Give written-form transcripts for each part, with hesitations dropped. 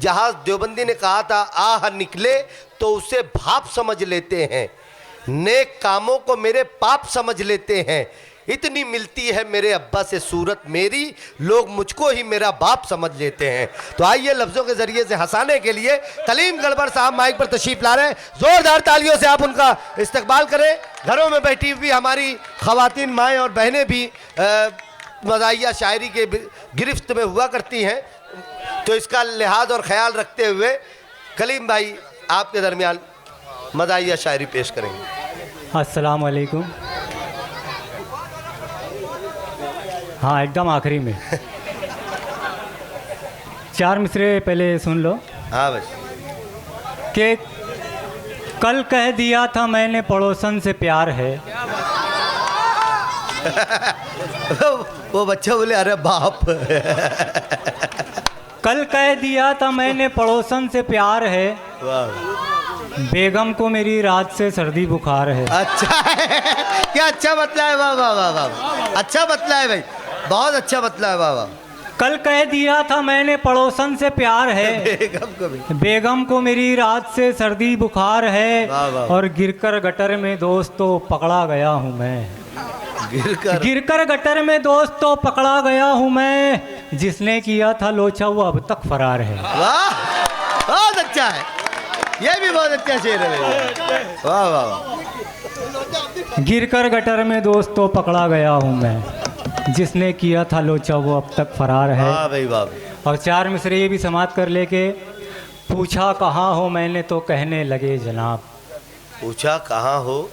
जहाज देवबंदी ने कहा था आह निकले तो उसे भाप समझ लेते हैं, नेक कामों को मेरे पाप समझ लेते हैं, इतनी मिलती है मेरे अब्बा से सूरत मेरी, लोग मुझको ही मेरा बाप समझ लेते हैं। तो आइए लफ्ज़ों के ज़रिए से हंसाने के लिए कलीम गड़बड़ साहब माइक पर तशरीफ़ ला रहे हैं। ज़ोरदार तालियों से आप उनका इस्तकबाल करें। घरों में बैठी हुई हमारी ख़वातीन माएँ और बहनें भी मज़ाहिया शायरी के गिरफ्त में हुआ करती हैं, तो इसका लिहाज और ख्याल रखते हुए कलीम भाई आपके दरमियान मज़ाहिया शायरी पेश करेंगे। अस्सलाम वालेकुम। हाँ, एकदम आखिरी में 4 मिसरे पहले सुन लो। हाँ बस कि कल कह दिया था मैंने पड़ोसन से प्यार है। वो बच्चा बोले अरे बाप। कल कह दिया था मैंने पड़ोसन से प्यार है, बेगम को मेरी रात से सर्दी बुखार है। अच्छा है, क्या अच्छा बतला है, वाह वाह वाह वाह, अच्छा बतला है भाई, बहुत अच्छा बतला है, वाह वाह। कल कह दिया था मैंने पड़ोसन से प्यार है, बेगम को मेरी रात से सर्दी बुखार है, और गिरकर गटर में दोस्तों पकड़ा गया हूँ मैं। गिरकर गटर में दोस्तों पकड़ा गया हूँ मैं, जिसने किया था लोचा वो अब तक फरार है। वाह, बहुत अच्छा है, ये भी बहुत अच्छा शेर है, वाह वाह वाह। गिरकर गटर में दोस्तों पकड़ा गया हूँ मैं, जिसने किया था लोचा वो अब तक फरार है। वाह भाई वाह। और 4 मिसरे ये भी समाप्त कर लेके, पूछा कहाँ हो मैंने तो कहने लगे जनाब। पूछा कहाँ हो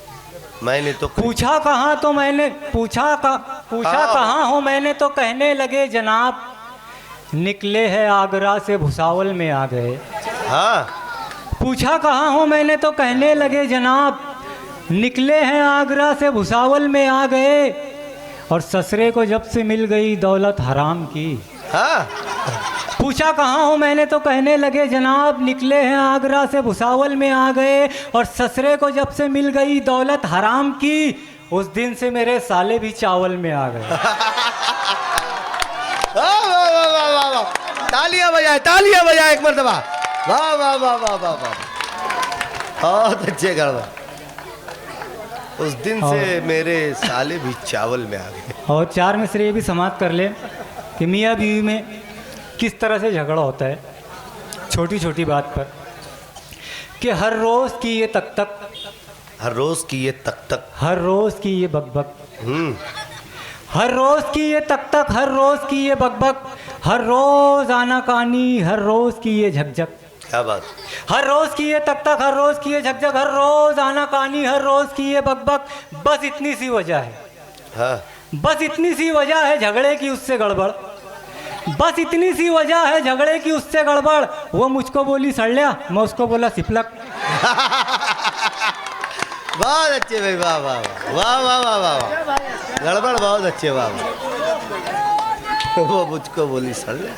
मैंने तो पूछा कहाँ तो मैंने पूछा कहाँ हो मैंने तो कहने लगे जनाब, निकले हैं आगरा से भुसावल में आ गए। हाँ, पूछा कहाँ हो मैंने तो कहने लगे जनाब, निकले हैं आगरा से भुसावल में आ गए, और ससरे को जब से मिल गई दौलत हराम की। हाँ, पूछा कहाँ हो मैंने तो कहने लगे जनाब, निकले हैं आगरा से भुसावल में आ गए, और ससरे को जब से मिल गई दौलत हराम की, उस दिन से मेरे साले भी चावल में आ गए। तालियां बजाए एक मर्तबा, वाह वाह वाह वाह वाह वाह, बहुत अच्छे गड़बड़। उस दिन से मेरे साले भी चावल में आ गए। और 4 मिसरे ये भी समाप्त कर ले कि मियाँ बीवी में किस तरह से झगड़ा होता है छोटी छोटी बात पर, कि हर रोज़ की ये तक तक, हर रोज़ की ये तक तक, हर रोज़ की ये बकबक, हर रोज़ की ये तक तक, हर रोज़ की ये बकबक, हर रोज़ आनाकानी, हर रोज़ की ये झकझक। क्या बात, हर रोज़ की ये तक तक, हर रोज़ की ये झकझक, हर रोज़ आनाकानी, हर रोज़ की ये बकबक, बस इतनी सी वजह है। हाँ, बस इतनी सी वजह है झगड़े की उससे गड़बड़, बस इतनी सी वजह है झगड़े की उससे गड़बड़, वो मुझको बोली सड़लिया, मैं उसको बोला सिपलक। बहुत अच्छे भाई, वाह वाह वाह वाह वाह वाह वाह, गड़बड़ बहुत अच्छे, वाह वाह। वो मुझको बोली सड़लिया।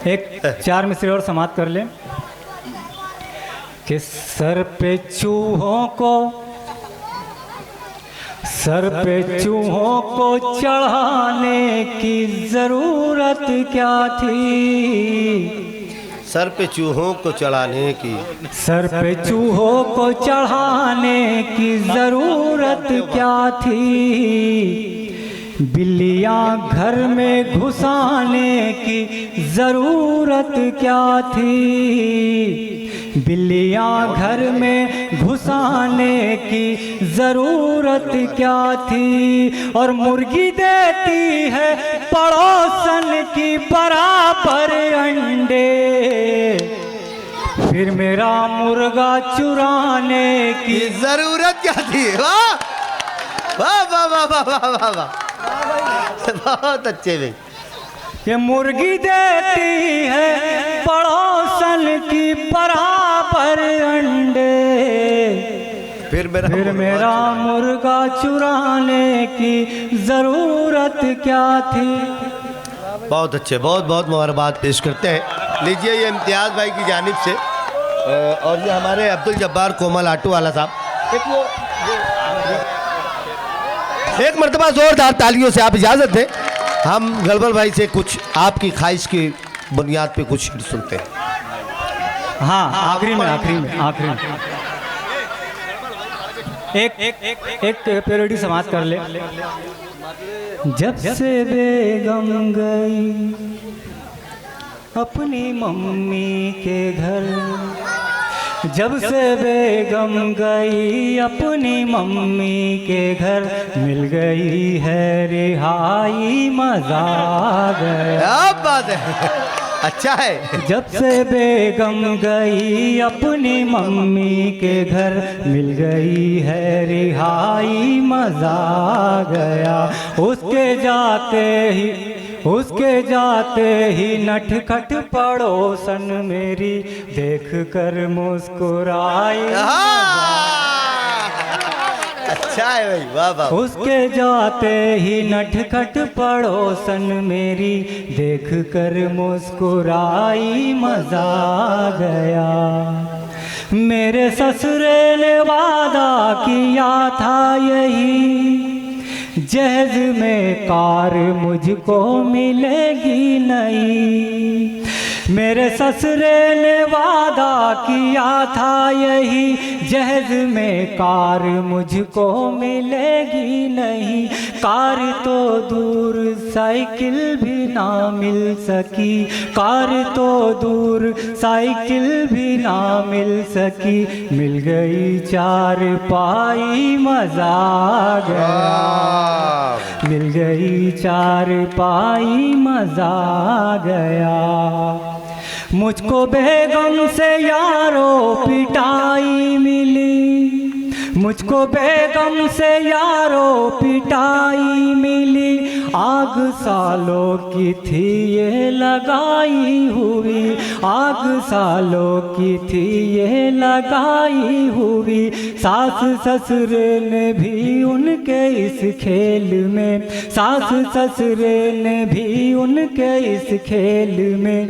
एक 4 मिसरे और समाप्त कर ले कि सर पे चूहों को चढ़ाने की जरूरत क्या थी। सर पे चूहों को चढ़ाने की, सर पे चूहों को चढ़ाने की जरूरत क्या थी। बिल्लियाँ घर में घुसाने की ज़रूरत क्या थी। बिल्लियाँ घर में घुसाने की ज़रूरत क्या थी। और मुर्गी देती है पड़ोसन की बराबर अंडे, फिर मेरा मुर्गा चुराने की ज़रूरत क्या थी। वाह वाह वाह वाह वाह वाह वाह, बहुत अच्छे भाई। ये मुर्गी देती है पड़ोसन की बराबर अंडे, फिर मेरा मुर्गा चुराने की ज़रूरत क्या थी। बहुत अच्छे, बहुत बहुत मुबारकबाद पेश करते हैं। लीजिए ये इम्तियाज़ भाई की जानिब से, और ये हमारे अब्दुल जब्बार कोमल आटू वाला साहब, एक मरतबा ज़ोरदार तालियों से आप इजाज़त दें, हम गड़बड़ भाई से कुछ आपकी ख्वाहिश की बुनियाद पे कुछ शेर सुनते हैं। हाँ, आखिरी में एक पेरोडी समाप्त कर ले। जब से बेगम गई अपनी मम्मी के घर, जब से बेगम गई अपनी मम्मी के घर, मिल गई है रिहाई, मजा आ गया। क्या बात है, अच्छा है। जब से बेगम गई अपनी मम्मी के घर, मिल गई है रिहाई, मजा आ गया। उसके जाते ही नटखट पड़ोसन मेरी देख कर मुस्कुराई। अच्छा है भाई, वाह वाह। उसके जाते ही नटखट पड़ोसन मेरी देख कर मुस्कुराई, मजा आ गया। मेरे ससुरे ने वादा किया था यही, जहेज में कार मुझको मिलेगी नहीं। मेरे ससुरे ने वादा किया था यही, जहेज में कार मुझको मिलेगी नहीं। कार तो दूर साइकिल भी ना मिल सकी, कार तो दूर साइकिल भी ना मिल सकी, मिल गई चारपाई, मजा आ गया। मिल गई चारपाई, मजा आ गया। मुझको बेगम से यारो पिटाई मिली, मुझको बेगम से यारो पिटाई मिली। आग सालों की थी ये लगाई हुई, आग सालों की थी ये लगाई हुई। सास ससुरे ने भी उनके इस खेल में, सास ससुरे ने भी उनके इस खेल में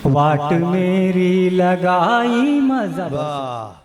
वाट मेरी लगाई, मजा। वाह।